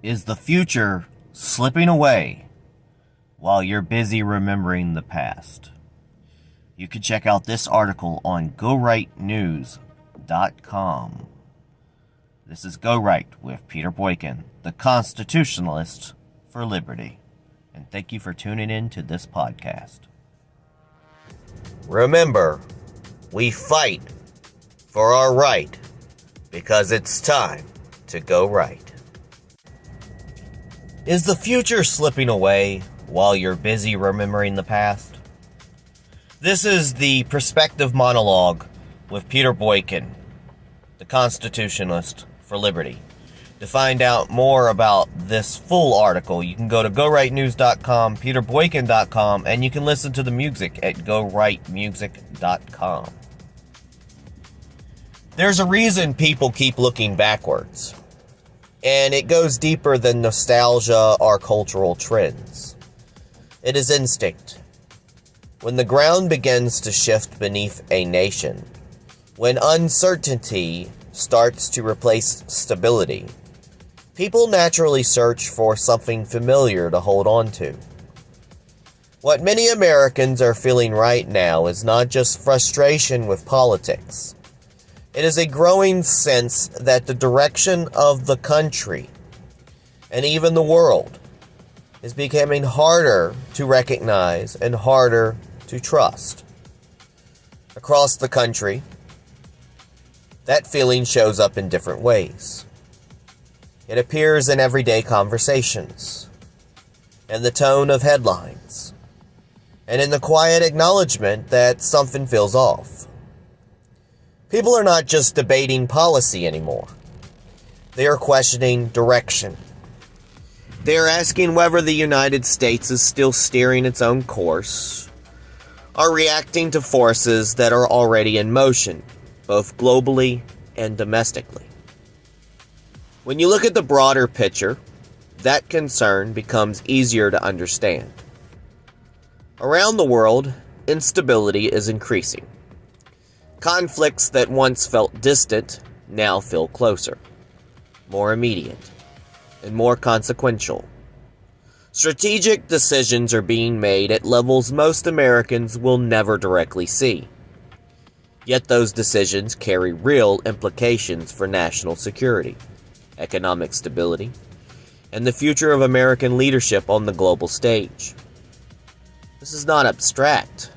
Is the future slipping away while you're busy remembering the past? You can check out this article on GoRightNews.com. This is Go Right with Peter Boykin, the Constitutionalist for Liberty. And thank you for tuning in to this podcast. Remember, we fight for our right because it's time to go right. Is the future slipping away while you're busy remembering the past? This is the Perspective Monologue with Peter Boykin, the Constitutionalist for Liberty. To find out more about this full article, you can go to GoRightNews.com, PeterBoykin.com, and you can listen to the music at GoRightMusic.com. There's a reason people keep looking backwards. And it goes deeper than nostalgia or cultural trends. It is instinct. When the ground begins to shift beneath a nation, when uncertainty starts to replace stability, people naturally search for something familiar to hold on to. What many Americans are feeling right now is not just frustration with politics. It is a growing sense that the direction of the country, and even the world, is becoming harder to recognize and harder to trust. Across the country, that feeling shows up in different ways. It appears in everyday conversations, in the tone of headlines, and in the quiet acknowledgement that something feels off. People are not just debating policy anymore. They are questioning direction. They are asking whether the United States is still steering its own course, or reacting to forces that are already in motion, both globally and domestically. When you look at the broader picture, that concern becomes easier to understand. Around the world, instability is increasing. Conflicts that once felt distant now feel closer, more immediate, and more consequential. Strategic decisions are being made at levels most Americans will never directly see. Yet those decisions carry real implications for national security, economic stability, and the future of American leadership on the global stage. This is not abstract.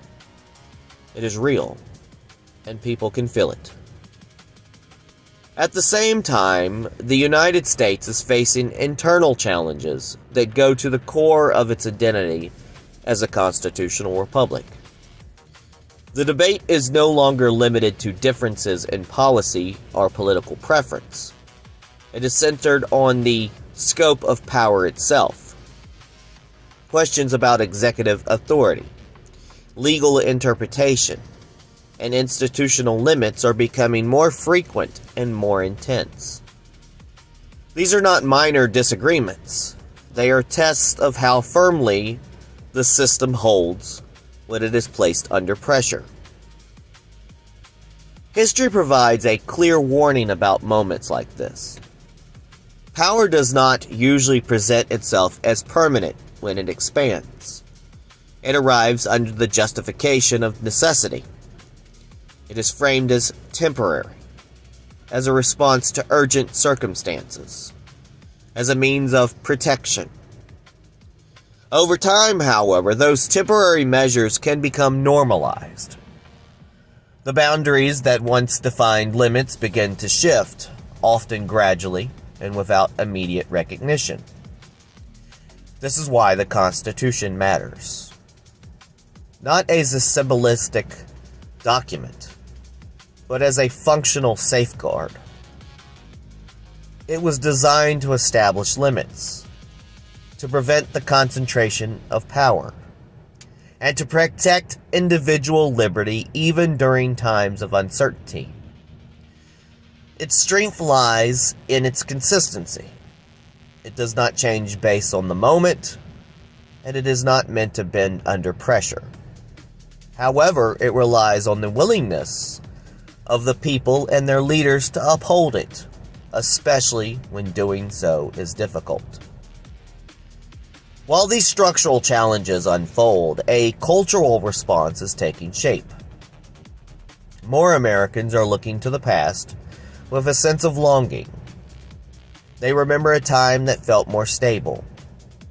It is real. And people can feel it. At the same time, the United States is facing internal challenges that go to the core of its identity as a constitutional republic. The debate is no longer limited to differences in policy or political preference. It is centered on the scope of power itself. Questions about executive authority, legal interpretation, and institutional limits are becoming more frequent and more intense. These are not minor disagreements. They are tests of how firmly the system holds when it is placed under pressure. History provides a clear warning about moments like this. Power does not usually present itself as permanent when it expands. It arrives under the justification of necessity. It is framed as temporary, as a response to urgent circumstances, as a means of protection. Over time, however, those temporary measures can become normalized. The boundaries that once defined limits begin to shift, often gradually and without immediate recognition. This is why the Constitution matters. Not as a symbolistic document, but as a functional safeguard. It was designed to establish limits, to prevent the concentration of power, and to protect individual liberty even during times of uncertainty. Its strength lies in its consistency. It does not change based on the moment, and it is not meant to bend under pressure. However, it relies on the willingness of the people and their leaders to uphold it, especially when doing so is difficult. While these structural challenges unfold, a cultural response is taking shape. More Americans are looking to the past with a sense of longing. They remember a time that felt more stable,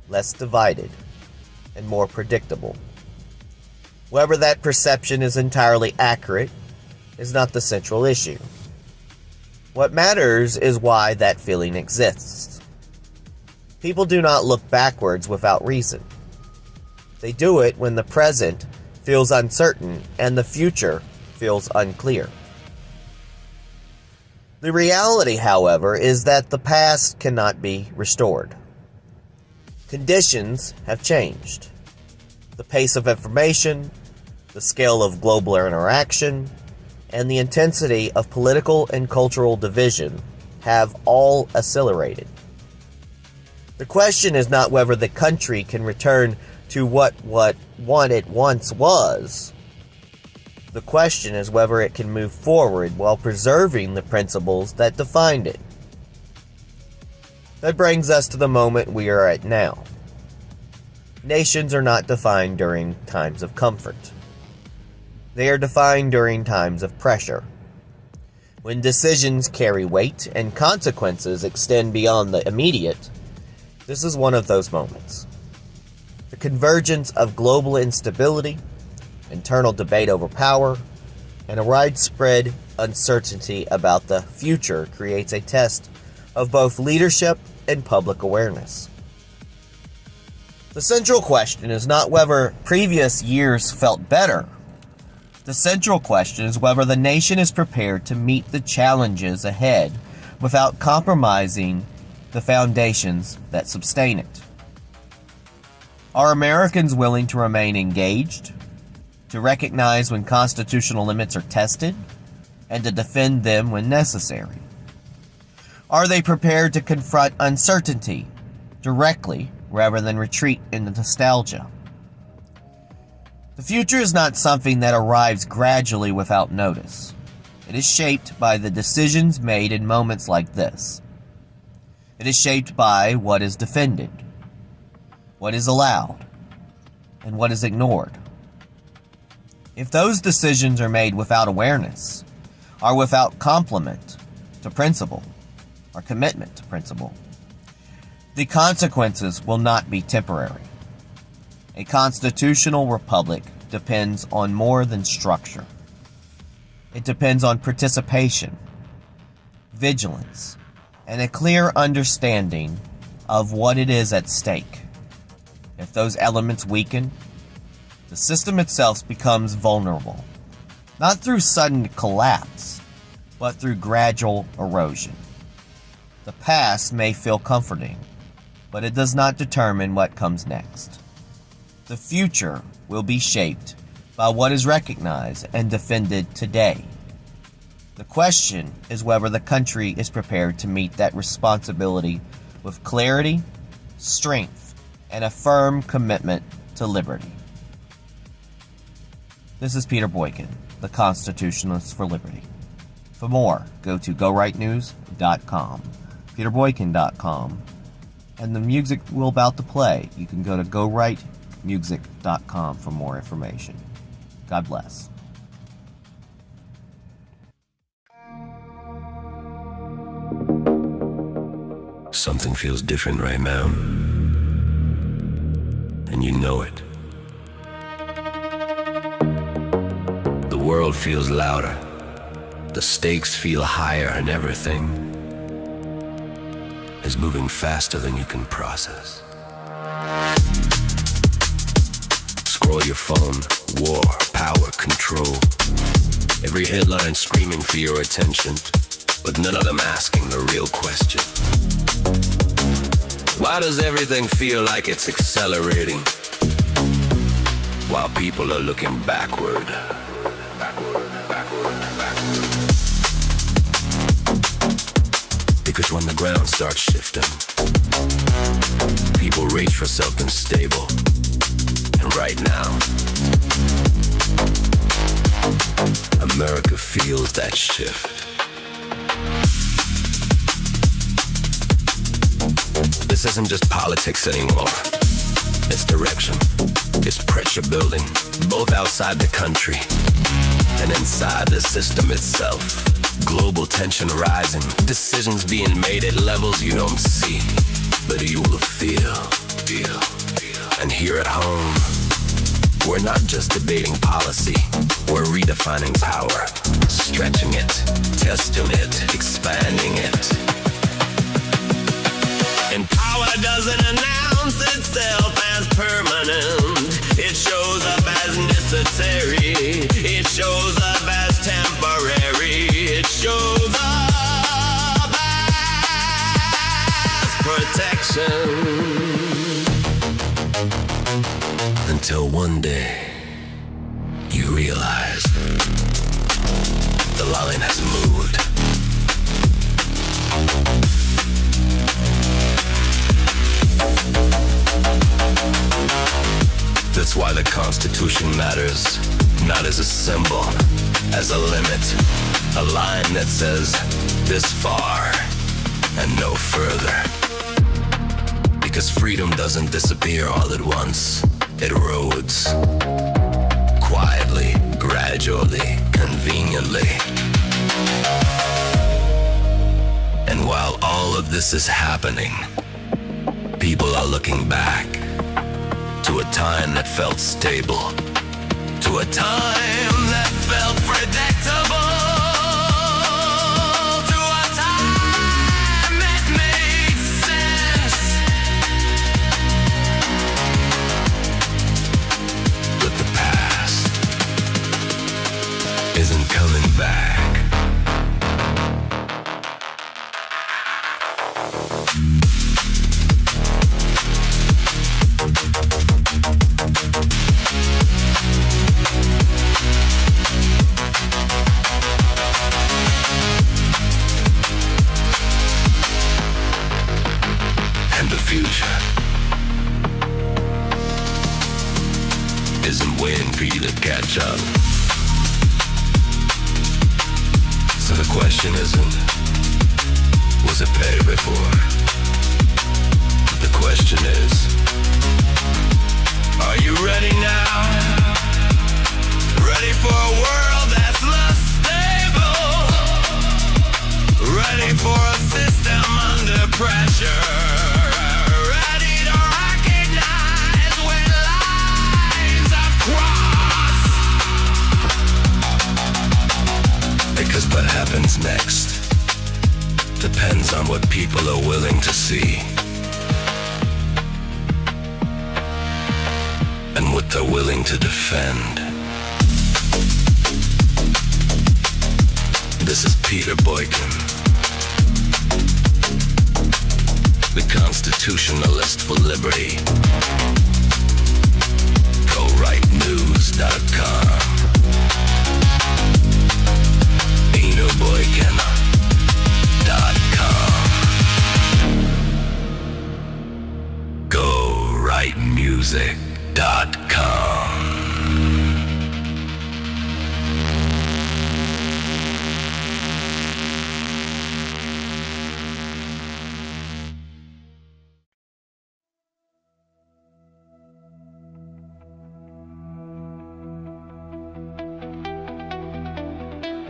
less divided, and more predictable. Whether that perception is entirely accurate is not the central issue. What matters is why that feeling exists. People do not look backwards without reason. They do it when the present feels uncertain and the future feels unclear. The reality, however, is that the past cannot be restored. Conditions have changed. The pace of information, the scale of global interaction, and the intensity of political and cultural division have all accelerated. The question is not whether the country can return to what it once was. The question is whether it can move forward while preserving the principles that defined it. That brings us to the moment we are at now. Nations are not defined during times of comfort. They are defined during times of pressure. When decisions carry weight and consequences extend beyond the immediate, this is one of those moments. The convergence of global instability, internal debate over power, and a widespread uncertainty about the future creates a test of both leadership and public awareness. The central question is not whether previous years felt better. The central question is whether the nation is prepared to meet the challenges ahead without compromising the foundations that sustain it. Are Americans willing to remain engaged, to recognize when constitutional limits are tested, and to defend them when necessary? Are they prepared to confront uncertainty directly rather than retreat into nostalgia? The future is not something that arrives gradually without notice. It is shaped by the decisions made in moments like this. It is shaped by what is defended, what is allowed, and what is ignored. If those decisions are made without awareness, or without complement to principle, or commitment to principle, the consequences will not be temporary. A constitutional republic depends on more than structure. It depends on participation, vigilance, and a clear understanding of what it is at stake. If those elements weaken, the system itself becomes vulnerable, not through sudden collapse, but through gradual erosion. The past may feel comforting, but it does not determine what comes next. The future will be shaped by what is recognized and defended today. The question is whether the country is prepared to meet that responsibility with clarity, strength, and a firm commitment to liberty. This is Peter Boykin, the Constitutionalist for Liberty. For more, go to GoRightNews.com, PeterBoykin.com, and the music we're about to play, you can go to GoRightMusic.com for more information. God bless. Something feels different right now, and you know it. The world feels louder, the stakes feel higher, and everything is moving faster than you can process. Scroll your phone, war, power, control. Every headline screaming for your attention, but none of them asking the real question. Why does everything feel like it's accelerating while people are looking backward? Because when the ground starts shifting, people reach for something stable. And right now, America feels that shift. This isn't just politics anymore. It's direction. It's pressure building, both outside the country and inside the system itself. Global tension rising, decisions being made at levels you don't see, but you will feel. And here at home, we're not just debating policy, we're redefining power, stretching it, testing it, expanding it. And power doesn't announce itself as permanent. It shows up as necessary. It shows up as temporary. It shows up as protection. Until one day, you realize the line has moved. That's why the Constitution matters, not as a symbol, as a limit, a line that says this far and no further. Because freedom doesn't disappear all at once. It erodes, quietly, gradually, conveniently. And while all of this is happening, people are looking back to a time that felt stable, to a time that felt predictable, to a time that made sense. But the past isn't coming back. And the future isn't waiting for you to catch up. So the question isn't, was it better before? The question is, are you ready now? Ready for a world that's less stable? Ready for a system under pressure? Ready to recognize when lines are crossed? Because what happens next depends on what people are willing to see and what they're willing to defend. This is Peter Boykin, the Constitutionalist for Liberty. GoWriteNews.com. PeterBoykin.com. GoWriteMusic.com.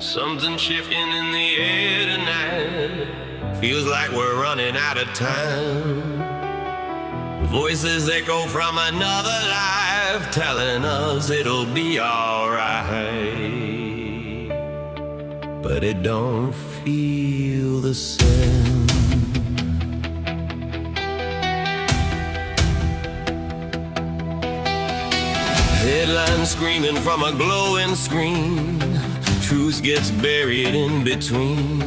Something shifting in the air tonight. Feels like we're running out of time. Voices echo from another life, telling us it'll be alright. But it don't feel the same. Headlines screaming from a glowing screen. Truth gets buried in between.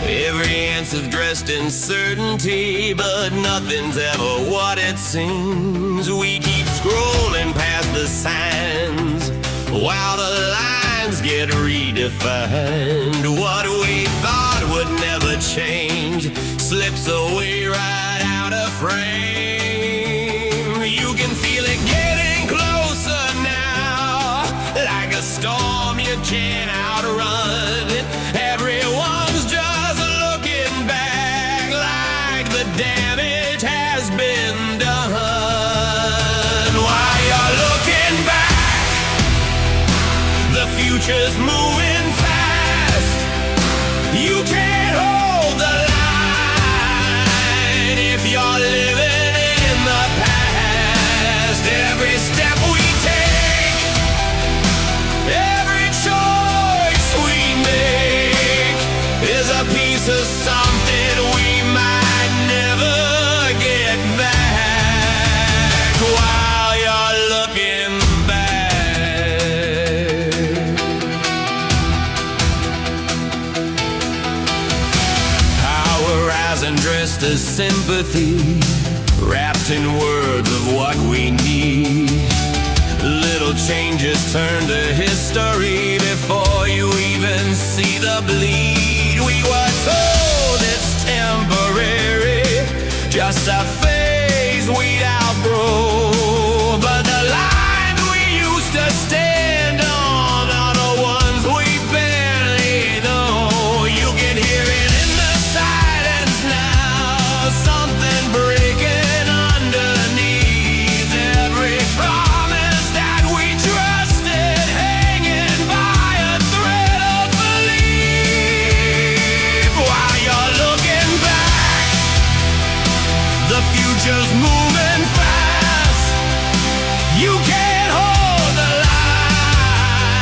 Every answer's dressed in certainty, but nothing's ever what it seems. We keep scrolling past the signs while the lines get redefined. What we thought would never change slips away right out of frame. You can feel it getting closer now, like a storm you can't outrun. Everyone's just looking back, like the damage has been done. While you're looking back, the future's moving fast. You can't hold the line if you're living in the past. Every step we take, every choice we make is a piece of something we might never get back. While you're looking back, power rising dressed as sympathy, wrapped in words of what we need. Little changes turn to history before you even see the bleed. We were told it's temporary, just a phase we'd outgrow. But the lines we used to stand on are the ones we barely know. You can hear it in the silence now, something breaking underneath. Every promise that we trusted hanging by a thread of belief. While you're looking back, the future's moving fast. You can't hold the line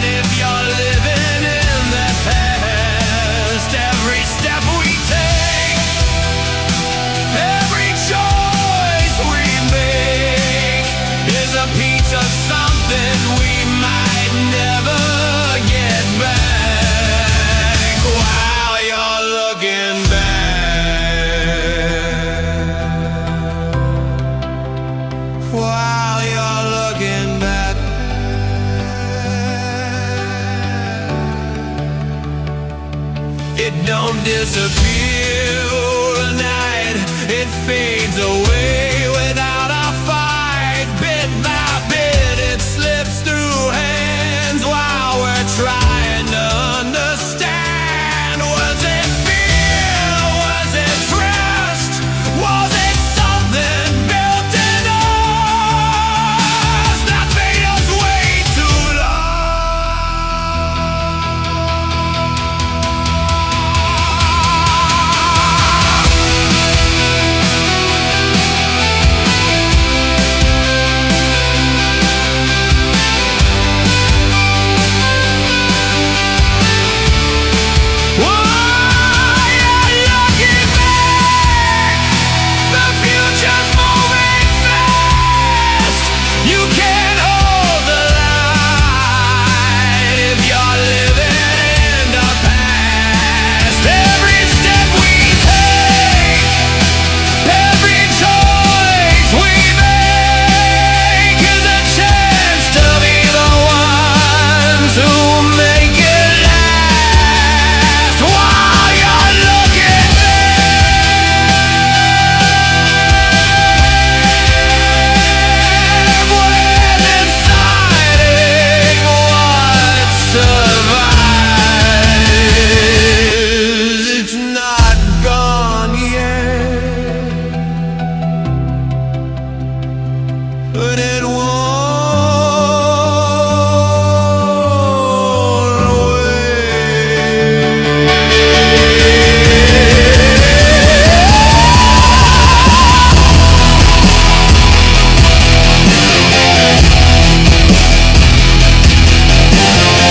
if you're living in the past. Every step we take, every choice we make is a piece of something we might never get back. While you're looking back, while you're looking back, it don't disappear overnight, it fades away.